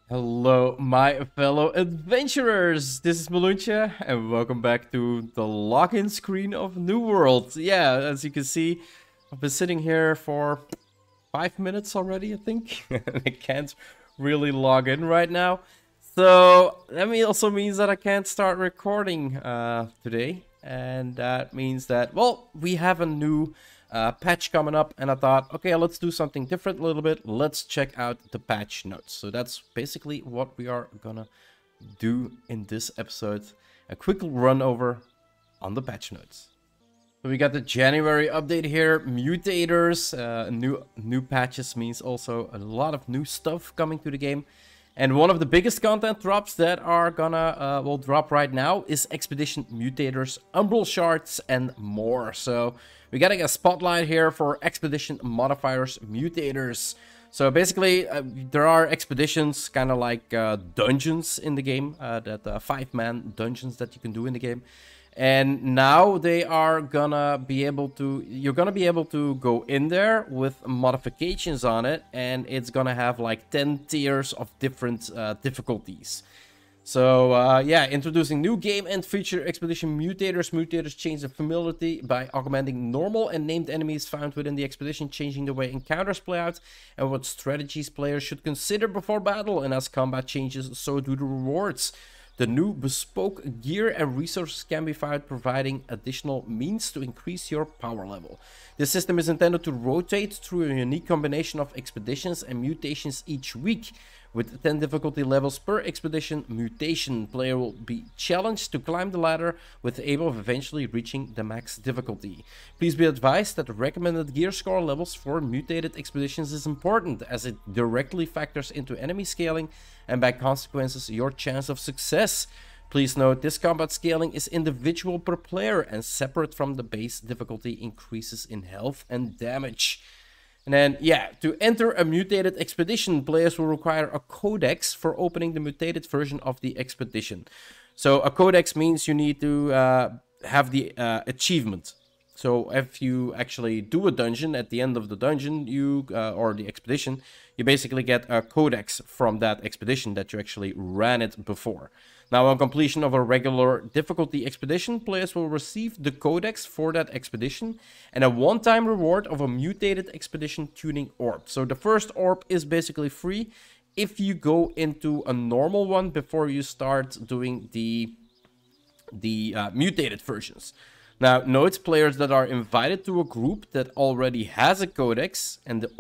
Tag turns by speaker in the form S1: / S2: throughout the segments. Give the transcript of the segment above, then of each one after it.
S1: Hello, my fellow adventurers! This is Mloentje, and welcome back to the login screen of New World. Yeah, as you can see, I've been sitting here for 5 minutes already, I think. I can't really log in right now. So, that also means that I can't start recording today. And that means that, well, we have a new patch coming up, and I thought, okay, let's do something different a little bit. Let's check out the patch notes. So that's basically what we are gonna do in this episode. A quick run over on the patch notes. So we got the January update here, mutators, new patches means also a lot of new stuff coming to the game. And one of the biggest content drops that are gonna will drop right now is Expedition Mutators, Umbral Shards, and more. So we gotta get a spotlight here for Expedition Modifiers Mutators. So basically, there are expeditions, kind of like dungeons in the game, that 5-man dungeons that you can do in the game. And now they are gonna be able to, you're gonna be able to go in there with modifications on it, and it's gonna have like 10 tiers of different difficulties. So yeah, introducing new game and feature Expedition Mutators. Mutators change the familiarity by augmenting normal and named enemies found within the expedition, changing the way encounters play out and what strategies players should consider before battle. And as combat changes, so do the rewards. The new bespoke gear and resources can be found, providing additional means to increase your power level. This system is intended to rotate through a unique combination of expeditions and mutations each week. With 10 difficulty levels per expedition mutation, player will be challenged to climb the ladder with the aim of eventually reaching the max difficulty. Please be advised that the recommended gear score levels for mutated expeditions is important, as it directly factors into enemy scaling and by consequences your chance of success. Please note, this combat scaling is individual per player and separate from the base difficulty increases in health and damage. And then, yeah, to enter a mutated expedition, players will require a codex for opening the mutated version of the expedition. So a codex means you need to have the achievement. So if you actually do a dungeon, at the end of the dungeon, or the expedition, you basically get a codex from that expedition that you actually ran it before. Now, on completion of a regular difficulty expedition, players will receive the codex for that expedition and a one-time reward of a mutated expedition tuning orb. So the first orb is basically free if you go into a normal one before you start doing the mutated versions. Now, note, players that are invited to a group that already has a codex, and the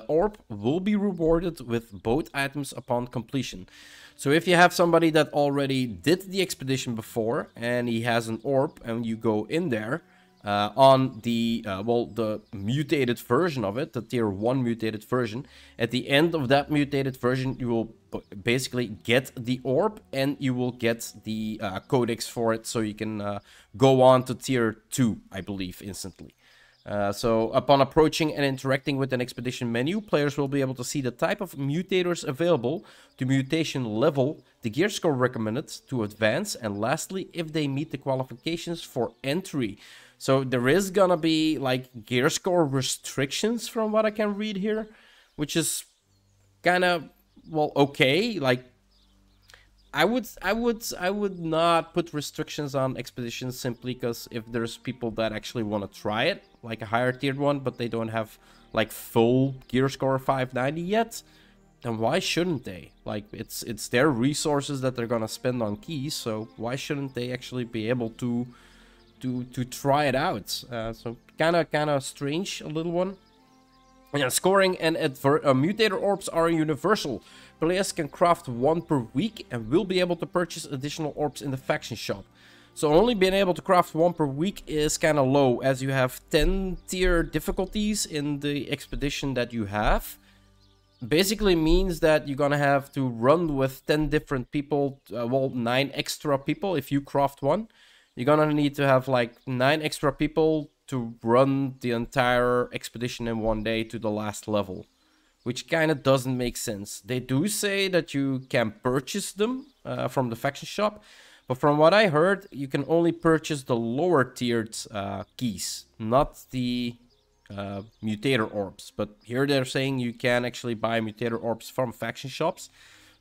S1: orb will be rewarded with both items upon completion. So if you have somebody that already did the expedition before and he has an orb, and you go in there on the the mutated version of it, the tier 1 mutated version, at the end of that mutated version you will basically get the orb and you will get the codex for it, so you can go on to tier 2, I believe, instantly. So upon approaching and interacting with an expedition menu, players will be able to see the type of mutators available, the mutation level, the gear score recommended to advance, and lastly, if they meet the qualifications for entry. So there is gonna be like gear score restrictions from what I can read here, which is kind of, well, okay. Like I would not put restrictions on expeditions simply because if there's people that actually want to try it, like a higher tiered one, but they don't have like full gear score 590 yet, then why shouldn't they? Like it's their resources that they're gonna spend on keys, so why shouldn't they actually be able to try it out? So kind of strange, a little one. Yeah, scoring and mutator orbs are universal. Players can craft one per week and will be able to purchase additional orbs in the faction shop. So only being able to craft one per week is kind of low, as you have 10 tier difficulties in the expedition that you have. Basically means that you're gonna have to run with 10 different people, 9 extra people if you craft one. You're gonna need to have like 9 extra people to run the entire expedition in one day to the last level, which kind of doesn't make sense. They do say that you can purchase them from the faction shop, but from what I heard, you can only purchase the lower tiered keys, not the mutator orbs. But here they're saying you can actually buy mutator orbs from faction shops.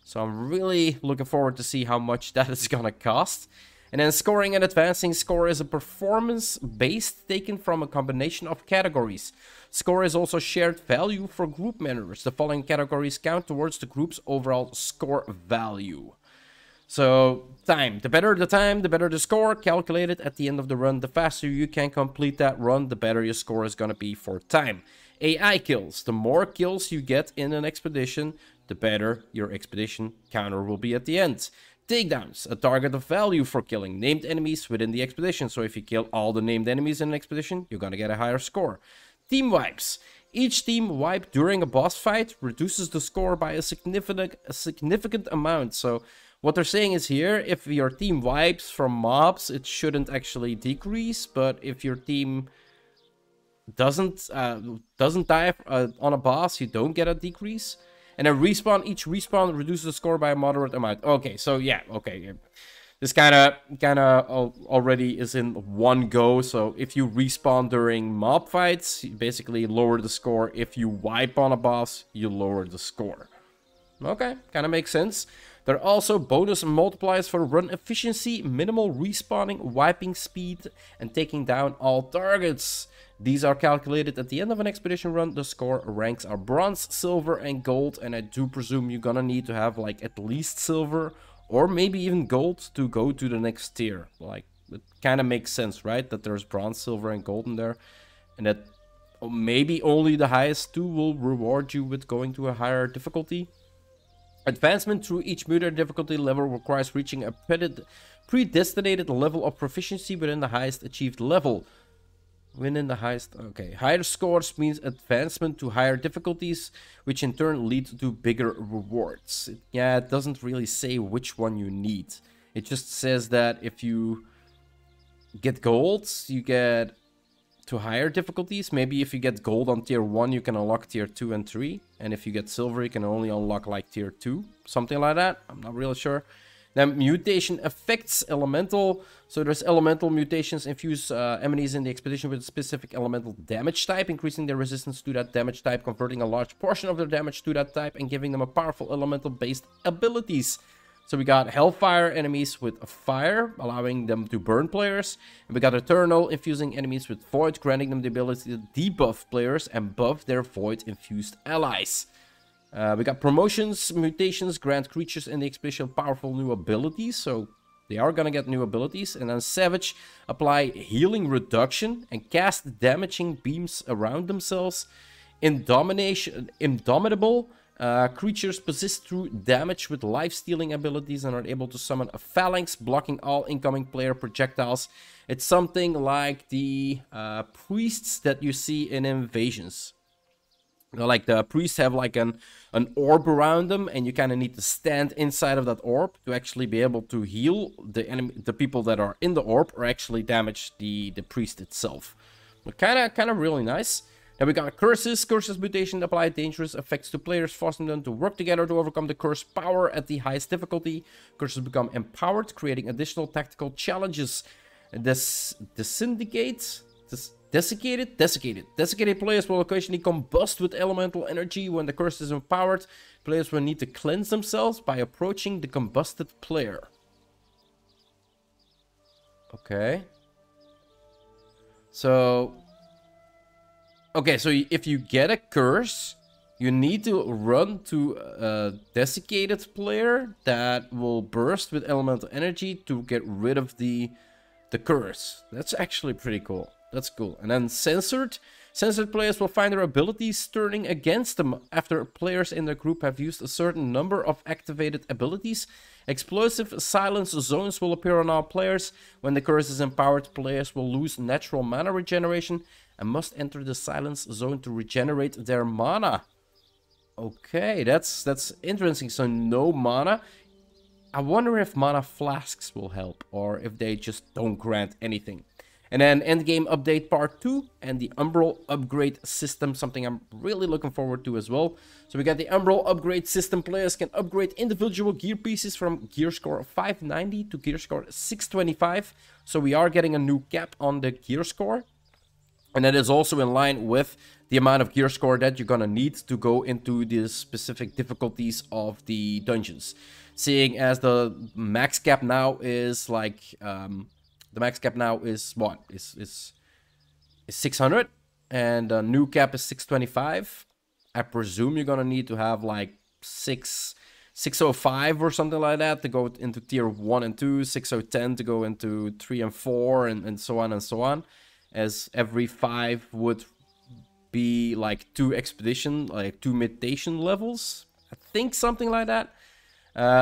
S1: So I'm really looking forward to see how much that is gonna cost. And then scoring and advancing. Score is a performance based taken from a combination of categories. Score is also shared value for group members. The following categories count towards the group's overall score value. So, time. The better the time, the better the score. Calculated at the end of the run. The faster you can complete that run, the better your score is gonna be for time. AI kills. The more kills you get in an expedition, the better your expedition counter will be at the end. Takedowns, a target of value for killing named enemies within the expedition. So if you kill all the named enemies in an expedition, you're gonna get a higher score. Team wipes. Each team wipe during a boss fight reduces the score by a significant amount. So what they're saying is here, if your team wipes from mobs, it shouldn't actually decrease. But if your team doesn't die on a boss, you don't get a decrease. And then respawn, each respawn reduces the score by a moderate amount. Okay, so yeah, okay. This kind of already is in one go. So if you respawn during mob fights, you basically lower the score. If you wipe on a boss, you lower the score. Okay, kind of makes sense. There are also bonus multipliers for run efficiency, minimal respawning, wiping speed, and taking down all targets. These are calculated at the end of an expedition run. The score ranks are bronze, silver, and gold. And I do presume you're gonna need to have like at least silver or maybe even gold to go to the next tier. Like, it kind of makes sense, right? That there's bronze, silver, and gold in there. And that maybe only the highest two will reward you with going to a higher difficulty. Advancement through each mutator difficulty level requires reaching a predestinated level of proficiency within the highest achieved level. Okay. Higher scores means advancement to higher difficulties, which in turn lead to bigger rewards. Yeah, it doesn't really say which one you need. It just says that if you get gold, you get to higher difficulties. Maybe if you get gold on tier 1, you can unlock tier 2 and 3. And if you get silver, you can only unlock like tier 2. Something like that. I'm not really sure. Then mutation affects elemental. So there's elemental mutations infuse enemies in the expedition with a specific elemental damage type, increasing their resistance to that damage type, converting a large portion of their damage to that type, and giving them a powerful elemental-based abilities. So we got Hellfire enemies with fire, allowing them to burn players. And we got Eternal, infusing enemies with Void, granting them the ability to debuff players and buff their Void-infused allies. We got promotions, mutations, grant creatures in the expedition powerful new abilities. So they are gonna get new abilities. And then Savage, apply healing reduction and cast damaging beams around themselves. Indomitable, creatures possess true damage with life-stealing abilities and are able to summon a phalanx, blocking all incoming player projectiles. It's something like the priests that you see in Invasions. You know, like the priests have like an orb around them, and you kind of need to stand inside of that orb to actually be able to heal the people that are in the orb, or actually damage the priest itself. But kind of really nice. Then we got curses. Curses mutation apply dangerous effects to players, forcing them to work together to overcome the curse power at the highest difficulty. Curses become empowered, creating additional tactical challenges. Desiccated players will occasionally combust with elemental energy. When the curse is empowered, players will need to cleanse themselves by approaching the combusted player. Okay. So if you get a curse, you need to run to a desiccated player that will burst with elemental energy to get rid of the curse. That's actually pretty cool. That's cool. And then censored. Censored players will find their abilities turning against them after players in their group have used a certain number of activated abilities. Explosive silence zones will appear on all players. When the curse is empowered, players will lose natural mana regeneration and must enter the silence zone to regenerate their mana. Okay, that's interesting. So no mana. I wonder if mana flasks will help, or if they just don't grant anything. And then Endgame Update Part 2 and the Umbral Upgrade System, something I'm really looking forward to as well. So we got the Umbral Upgrade System. Players can upgrade individual gear pieces from gear score 590 to gear score 625. So we are getting a new cap on the gear score. And that is also in line with the amount of gear score that you're gonna need to go into the specific difficulties of the dungeons. Seeing as the max cap now is like, the max cap now is what? Is 600, and the new cap is 625. I presume you're gonna need to have like 605 or something like that to go into tier 1 and 2, 6010 to go into 3 and 4, and so on and so on. As every 5 would be like 2 expedition, like 2 meditation levels. I think something like that.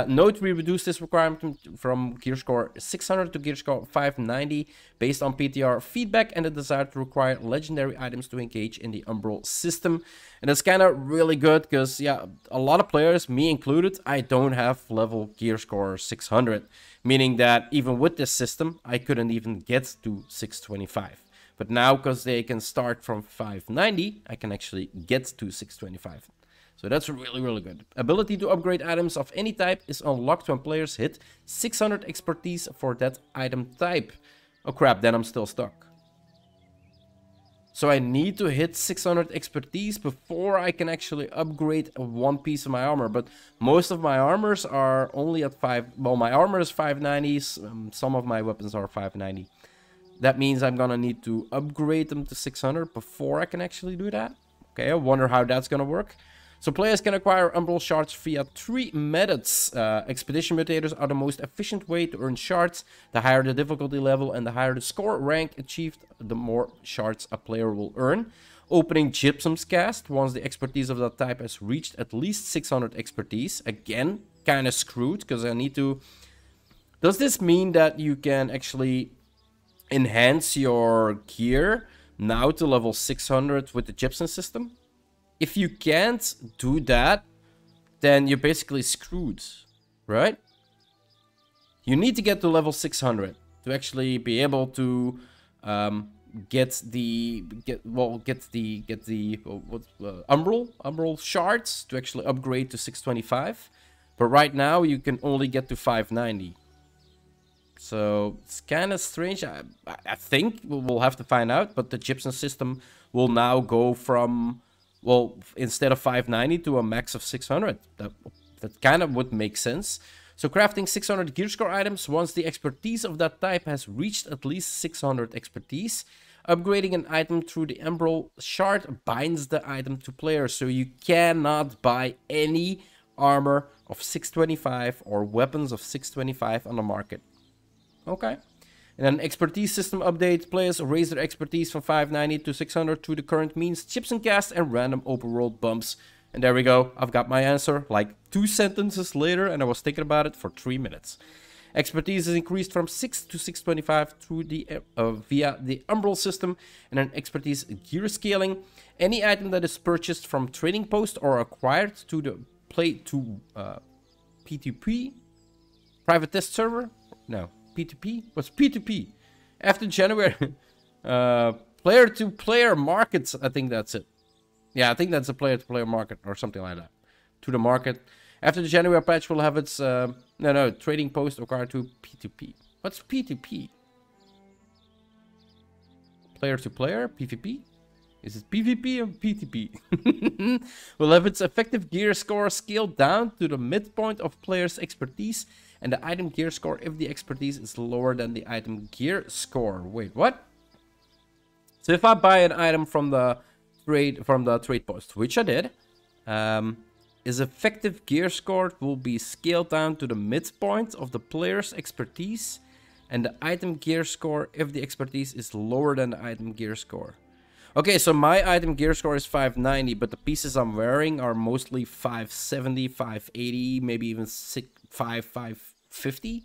S1: Note we reduced this requirement from gear score 600 to gear score 590 based on PTR feedback and the desire to require legendary items to engage in the Umbral system. And it's kind of really good because, yeah, a lot of players, me included, I don't have level gear score 600. Meaning that even with this system, I couldn't even get to 625. But now, because they can start from 590, I can actually get to 625. So that's really, really good. Ability to upgrade items of any type is unlocked when players hit 600 expertise for that item type. Oh crap, then I'm still stuck. So I need to hit 600 expertise before I can actually upgrade one piece of my armor. But most of my armors are only at 5... Well, my armor is 590s. Some of my weapons are 590. That means I'm gonna need to upgrade them to 600 before I can actually do that. Okay, I wonder how that's gonna work. So players can acquire Umbral shards via 3 methods. Expedition mutators are the most efficient way to earn shards. The higher the difficulty level and the higher the score rank achieved, the more shards a player will earn. Opening Gypsum's cast once the expertise of that type has reached at least 600 expertise. Again, kind of screwed because I need to... Does this mean that you can actually enhance your gear now to level 600 with the Gypsum system? If you can't do that, then you're basically screwed, right? You need to get to level 600 to actually be able to get the Umbral shards to actually upgrade to 625. But right now you can only get to 590. So it's kind of strange. I think we'll have to find out, but the Gypsum system will now go from, well, instead of 590 to a max of 600. That kind of would make sense. So crafting 600 gear score items once the expertise of that type has reached at least 600 expertise. Upgrading an item through the Umbral shard binds the item to players. So you cannot buy any armor of 625 or weapons of 625 on the market. Okay. And then expertise system update. Players raise their expertise from 590 to 600 through the current means, Gypsum cast, and random open world bumps. And there we go. I've got my answer like 2 sentences later, and I was thinking about it for 3 minutes. Expertise is increased from 6 to 625 through the via the Umbral system, and then expertise gear scaling. Any item that is purchased from trading post or acquired to the P2P private test server. No. P2P? What's P2P? After January, player-to-player markets, I think that's it. Yeah, I think that's a player-to-player market or something like that. To the market. After the January patch, will have its, trading post acquired to P2P. What's P2P? Player-to-player? PvP? Is it PvP or PTP? Will have its effective gear score scaled down to the midpoint of player's expertise and the item gear score if the expertise is lower than the item gear score. Wait, what? So if I buy an item from the trade post, which I did, is effective gear score will be scaled down to the midpoint of the player's expertise and the item gear score if the expertise is lower than the item gear score. Okay, so my item gear score is 590, but the pieces I'm wearing are mostly 570, 580, maybe even 550.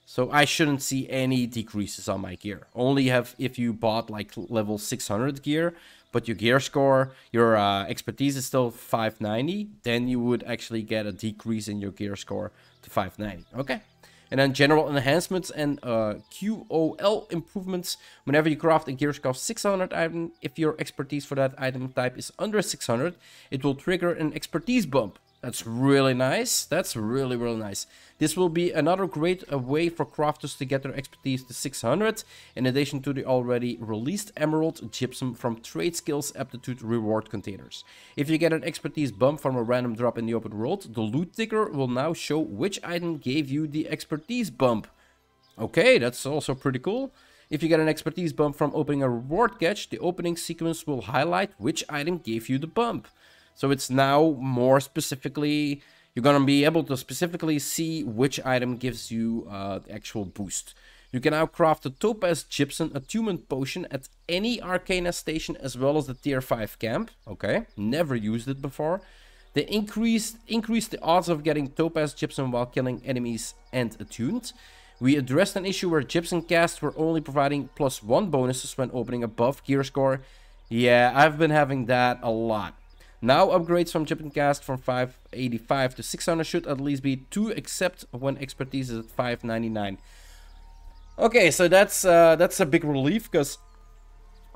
S1: So I shouldn't see any decreases on my gear. Only have if you bought like level 600 gear, but your gear score, your expertise is still 590, then you would actually get a decrease in your gear score to 590. Okay. And then general enhancements and QOL improvements. Whenever you craft a gear score 600 item, if your expertise for that item type is under 600, it will trigger an expertise bump. That's really nice. That's really, really nice. This will be another great way for crafters to get their expertise to 600, in addition to the already released Emerald Gypsum from Trade Skills Aptitude Reward containers. If you get an expertise bump from a random drop in the open world, the loot ticker will now show which item gave you the expertise bump. Okay, that's also pretty cool. If you get an expertise bump from opening a reward catch, the opening sequence will highlight which item gave you the bump. So it's now more specifically, you're going to be able to specifically see which item gives you the actual boost. You can now craft a Topaz Gypsum Attunement Potion at any Arcana station as well as the tier 5 camp. Okay, never used it before. They increase the odds of getting Topaz Gypsum while killing enemies and attuned. We addressed an issue where Gypsum casts were only providing +1 bonuses when opening above gear score. Yeah, I've been having that a lot. Now upgrades from Gypsum cast from 585 to 600 should at least be 2, except when expertise is at 599. Okay, so that's a big relief, because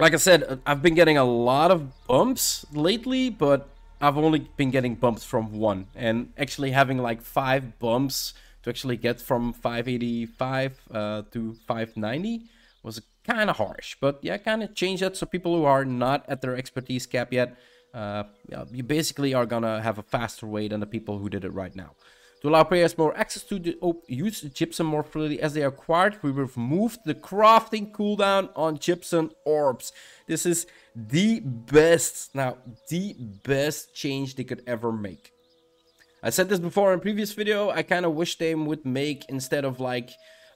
S1: like I said, I've been getting a lot of bumps lately, but I've only been getting bumps from 1, and actually having like 5 bumps to actually get from 585 to 590 was kind of harsh. But yeah, kind of change that so people who are not at their expertise cap yet, you basically are gonna have a faster way than the people who did it right now. To allow players more access to use gypsum more freely as they are acquired, we removed the crafting cooldown on gypsum orbs. This is the best change they could ever make. I said this before in a previous video. I kind of wish they would make, instead of like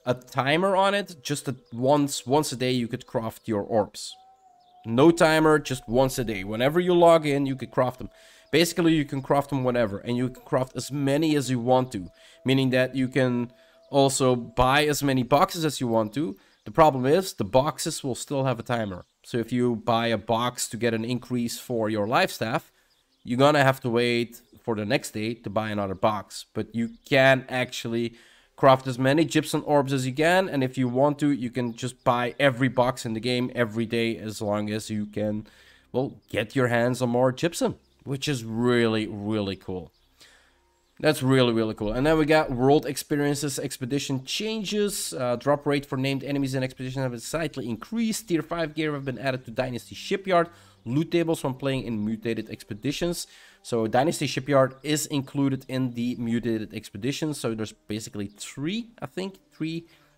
S1: a timer on it, just once a day you could craft your orbs. No timer, just once a day. Whenever you log in, you can craft them. Basically, you can craft them whenever, and you can craft as many as you want to. Meaning that you can also buy as many boxes as you want to. The problem is, the boxes will still have a timer. So if you buy a box to get an increase for your life staff, you're gonna have to wait for the next day to buy another box. But you can actually craft as many gypsum orbs as you can, and if you want to, you can just buy every box in the game every day, as long as you can, well, get your hands on more gypsum, which is really, really cool. That's really, really cool. And then we got world experiences, expedition changes. Drop rate for named enemies in expedition have been slightly increased. Tier 5 gear have been added to Dynasty Shipyard. Loot tables when playing in mutated expeditions. So Dynasty Shipyard is included in the mutated expeditions. So there's basically 3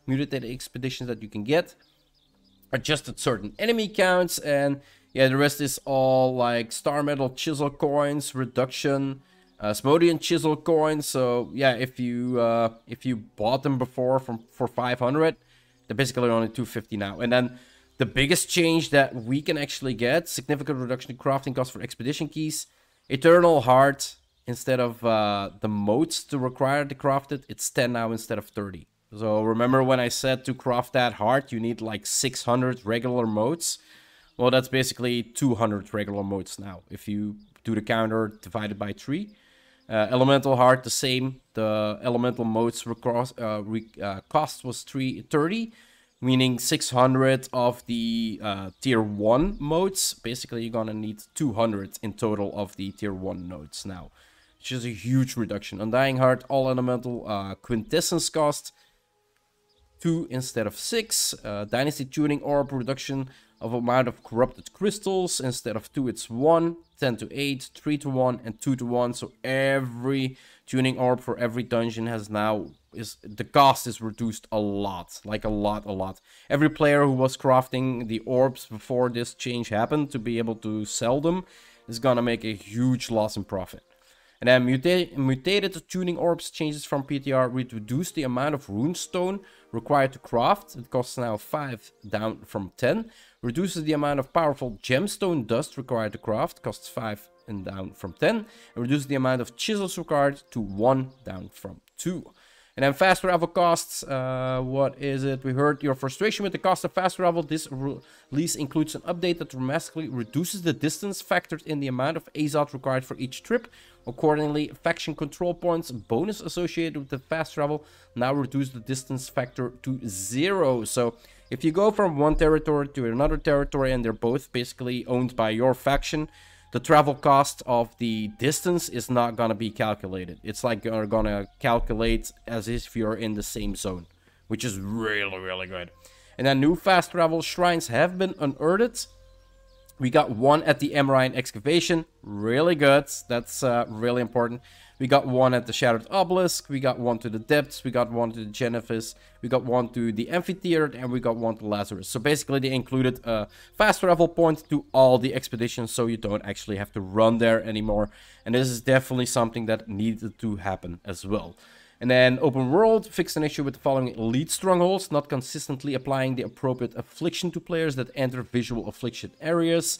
S1: mutated expeditions that you can get. Adjusted certain enemy counts, and yeah, the rest is all like Star Metal Chisel coins, reduction, Smodian Chisel coins. So yeah, if you bought them before for 500, they're basically only 250 now. And then the biggest change that we can actually get, significant reduction in crafting costs for expedition keys. Eternal Heart, instead of the motes to require to craft it, it's 10 now instead of 30. So remember when I said to craft that heart, you need like 600 regular motes? Well, that's basically 200 regular motes now, if you do the counter divided by 3. Elemental Heart, the same. The elemental motes cost was 330. Meaning 600 of the tier 1 modes. Basically, you're gonna need 200 in total of the tier 1 nodes now. Which is a huge reduction. Undying Heart, all elemental quintessence cost 2 instead of 6. Dynasty Tuning Orb, reduction of amount of corrupted crystals. Instead of 2, it's 1. 10 to 8, 3 to 1, and 2 to 1. So every tuning orb for every dungeon has now... the cost is reduced a lot, like a lot. Every player who was crafting the orbs before this change happened to be able to sell them is gonna make a huge loss in profit. And then mutated tuning orbs changes from PTR. We reduce the amount of runestone required to craft. It costs now 5 down from 10. Reduces the amount of powerful gemstone dust required to craft. Costs 5 and down from 10. And reduces the amount of chisels required to 1 down from 2. And then fast travel costs, what is it? We heard your frustration with the cost of fast travel. This release includes an update that dramatically reduces the distance factored in the amount of Azot required for each trip. Accordingly, faction control points bonus associated with the fast travel now reduce the distance factor to 0. So if you go from one territory to another territory and they're both basically owned by your faction, the travel cost of the distance is not gonna be calculated. It's like you're gonna calculate as if you're in the same zone, which is really, really good. And then new fast travel shrines have been unearthed. We got one at the Emerine excavation, really good. That's really important. We got one at the Shattered Obelisk, we got one to the Depths, we got one to the Genesis, we got one to the Amphitheater, and we got one to Lazarus. So basically they included a fast travel point to all the expeditions, so you don't actually have to run there anymore. And this is definitely something that needed to happen as well. And then open world, fixed an issue with the following elite strongholds, not consistently applying the appropriate affliction to players that enter visual affliction areas.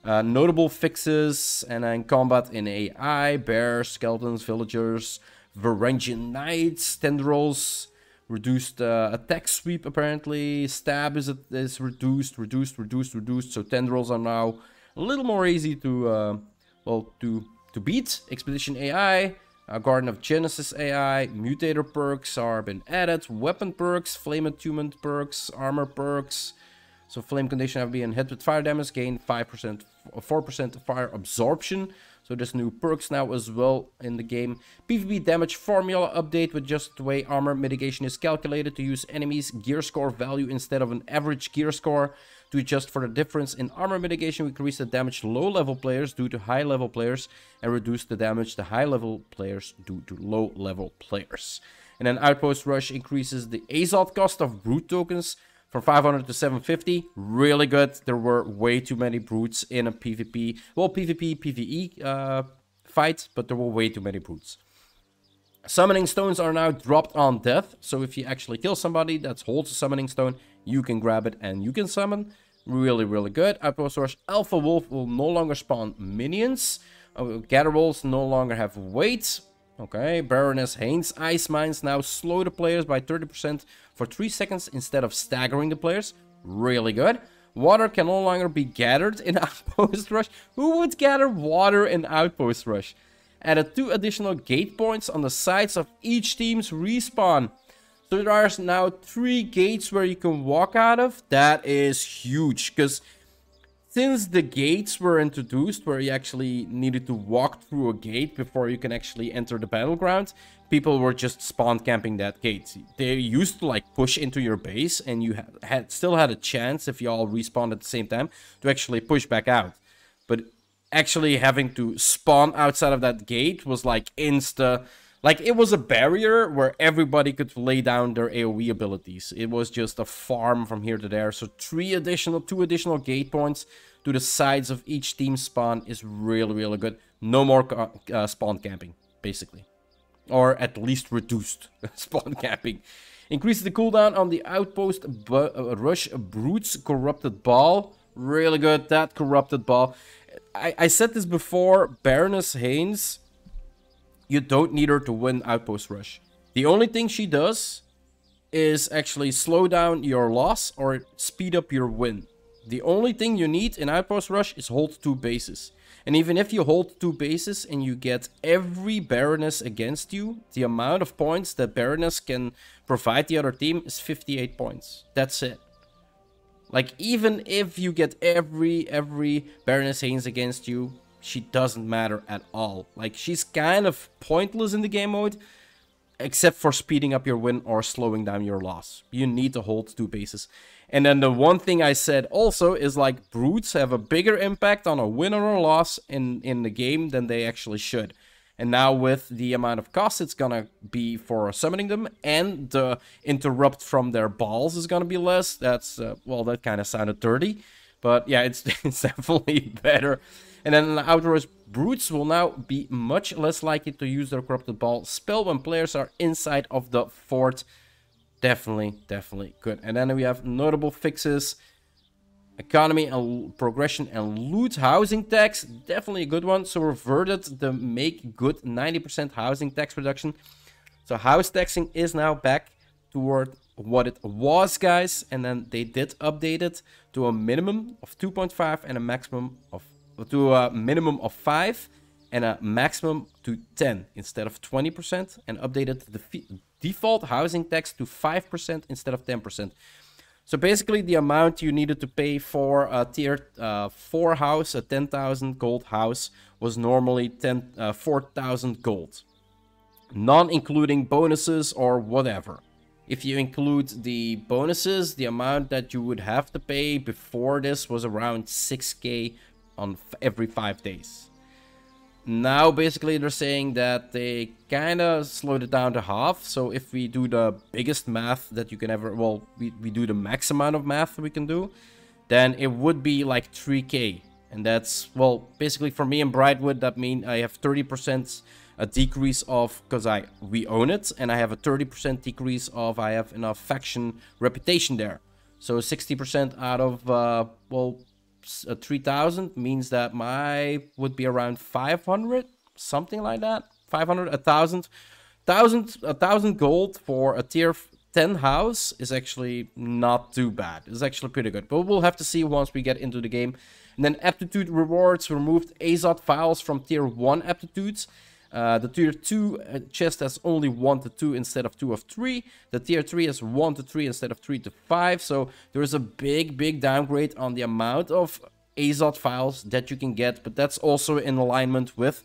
S1: Notable fixes, and then combat in AI, bears, skeletons, villagers, Varangian knights, tendrils, reduced attack sweep apparently, stab is reduced, so tendrils are now a little more easy to, well, to beat. Expedition AI, Garden of Genesis AI, mutator perks are been added, weapon perks, flame attunement perks, armor perks. So flame condition have been hit with fire damage, gain 5%, 4% fire absorption. So there's new perks now as well in the game. PvP damage formula update with just the way armor mitigation is calculated to use enemies' gear score value instead of an average gear score. To adjust for the difference in armor mitigation, we increase the damage low level players due to high level players and reduce the damage the high level players due to low level players. And then Outpost Rush increases the Azot cost of brute tokens from 500 to 750, really good. There were way too many brutes in a PvP, well, PvP, PvE fight, but there were way too many brutes. Summoning stones are now dropped on death, so if you actually kill somebody that holds a summoning stone, you can grab it and you can summon. Really, really good. Outpost Rush Alpha Wolf will no longer spawn minions. Gather Wolves no longer have weight. Okay, Baroness Haynes Ice Mines now slow the players by 30% for 3 seconds instead of staggering the players. Really good. Water can no longer be gathered in Outpost Rush. Who would gather water in Outpost Rush? Added 2 additional gate points on the sides of each team's respawn. So there are now 3 gates where you can walk out of. That is huge, because since the gates were introduced, where you actually needed to walk through a gate before you can actually enter the battleground, people were just spawn camping that gate. They used to like push into your base, and you still had a chance, if you all respawned at the same time, to actually push back out. But actually having to spawn outside of that gate was like like it was a barrier where everybody could lay down their AoE abilities. It was just a farm from here to there. So 2 additional gate points to the sides of each team spawn is really, really good. No more spawn camping, basically. Or at least reduced spawn camping. Increase the cooldown on the Outpost Rush Brutes Corrupted Ball. Really good, that Corrupted Ball. I said this before, Baroness Haynes, you don't need her to win Outpost Rush. The only thing she does is actually slow down your loss or speed up your win. The only thing you need in Outpost Rush is hold 2 bases. And even if you hold 2 bases and you get every Baroness against you, the amount of points that Baroness can provide the other team is 58 points. That's it. Like, even if you get every Baroness Haynes against you, she doesn't matter at all. Like, she's kind of pointless in the game mode, except for speeding up your win or slowing down your loss. You need to hold 2 bases. And then the one thing I said also is, like, brutes have a bigger impact on a win or a loss in the game than they actually should. And now with the amount of cost it's gonna be for summoning them, and the interrupt from their balls is gonna be less, that's, well, that kind of sounded dirty. But yeah, it's definitely better. And then the Outdoors Brutes will now be much less likely to use their Corrupted Ball spell when players are inside of the fort. Definitely good. And then we have notable fixes. Economy and progression and loot housing tax. Definitely a good one. So reverted the make good 90% housing tax reduction. So house taxing is now back toward what it was, guys. And then they did update it to a minimum of 2.5 and a maximum of to a minimum of 5 and a maximum to 10 instead of 20%, and updated the default housing tax to 5% instead of 10%. So basically the amount you needed to pay for a tier 4 house, a 10,000 gold house, was normally 4,000 gold. Non-including bonuses or whatever. If you include the bonuses, the amount that you would have to pay before this was around 6k on every 5 days. Now basically they're saying that they kind of slowed it down to half. So if we do the biggest math that you can ever, well, we do the max amount of math we can do, then it would be like 3k. And that's, well, basically for me in Brightwood, that means I have 30% a decrease of, because we own it, and I have a 30% decrease of I have enough faction reputation there. So 60% out of, well, 3,000 means that my would be around 500, something like that. 500, 1,000 gold for a tier 10 house is actually not too bad. It's actually pretty good, but we'll have to see once we get into the game. And then Aptitude Rewards removed AZOT files from tier 1 aptitudes. The tier 2 chest has only 1 to 2 instead of 2 of 3. The tier 3 has 1 to 3 instead of 3 to 5. So there is a big downgrade on the amount of AZOT files that you can get. But that's also in alignment with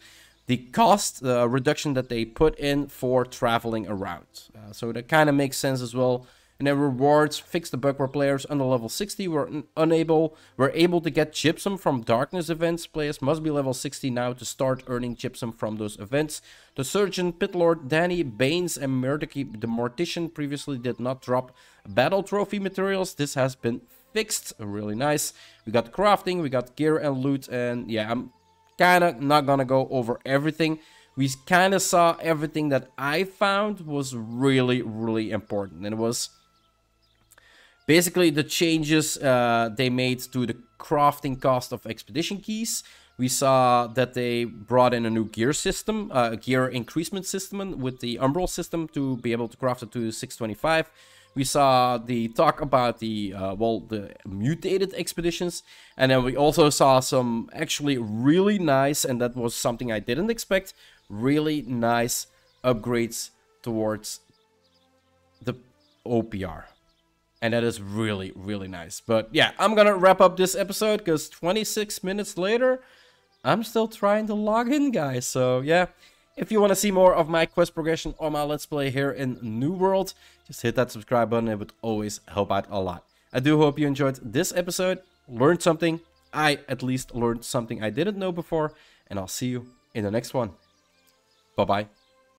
S1: the cost reduction that they put in for traveling around. So that kind of makes sense as well. And then rewards fixed the bug where players under level 60 were able to get gypsum from darkness events. Players must be level 60 now to start earning gypsum from those events. The Surgeon, Pitlord, Danny, Baines, and Murdocky, the Mortician previously did not drop battle trophy materials. This has been fixed. Really nice. We got crafting, we got gear and loot, and yeah, I'm kind of not gonna go over everything. We kind of saw everything that I found was really important, and it was basically the changes they made to the crafting cost of expedition keys. We saw that they brought in a new gear system, gear increasement system with the umbral system to be able to craft it to 625. We saw the talk about the, well, the mutated expeditions. And then we also saw some actually really nice, and that was something I didn't expect, really nice upgrades towards the OPR. And that is really nice. But yeah, I'm gonna wrap up this episode because 26 minutes later, I'm still trying to log in, guys. So yeah, if you want to see more of my quest progression or my Let's Play here in New World, just hit that subscribe button. It would always help out a lot. I do hope you enjoyed this episode, learned something. I at least learned something I didn't know before. And I'll see you in the next one. Bye-bye.